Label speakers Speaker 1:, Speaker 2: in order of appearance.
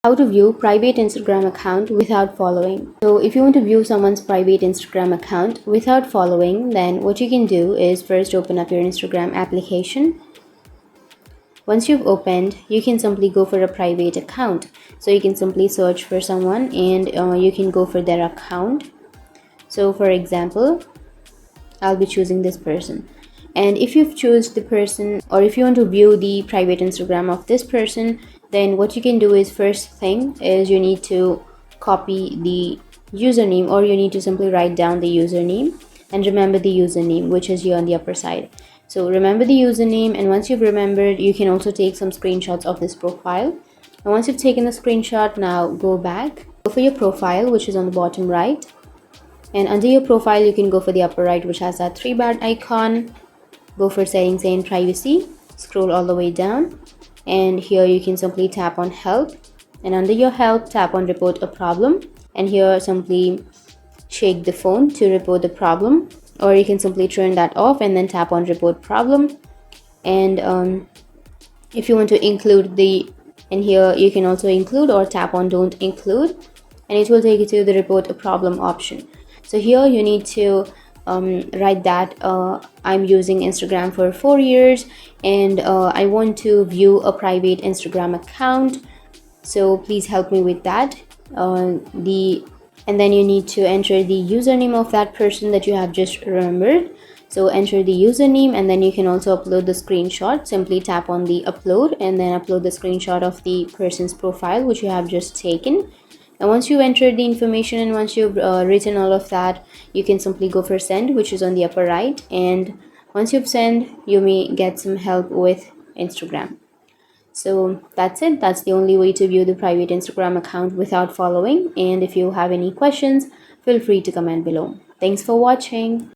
Speaker 1: How to view private Instagram account without following. So if you want to view someone's private Instagram account without following, then what you can do is first open up your Instagram application. Once you've opened, you can simply go for a private account. So you can simply search for someone and you can go for their account. So for example, I'll be choosing this person. And if you've chosen the person, or if you want to view the private Instagram of this person, then what you can do is, first thing is, you need to copy the username, or you need to simply write down the username and remember the username, which is here on the upper side. So remember the username, and once you've remembered, you can also take some screenshots of this profile. And once you've taken the screenshot, now go back, go for your profile, which is on the bottom right, and under your profile you can go for the upper right, which has that 3 bar icon. Go for settings and privacy, scroll all the way down, and here you can simply tap on help, and under your help tap on report a problem, and here simply shake the phone to report the problem, or you can simply turn that off and then tap on report problem. And if you want to include the, and here you can also include or tap on don't include, and it will take you to the report a problem option. So here you need to write that I'm using Instagram for 4 years, and I want to view a private Instagram account, so please help me with that. And then you need to enter the username of that person that you have just remembered. So enter the username, and then you can also upload the screenshot. Simply tap on the upload and then upload the screenshot of the person's profile which you have just taken. And once you've entered the information, and once you've written all of that, you can simply go for send, which is on the upper right. And once you've sent, you may get some help with Instagram. So that's it. That's the only way to view the private Instagram account without following. And if you have any questions, feel free to comment below. Thanks for watching.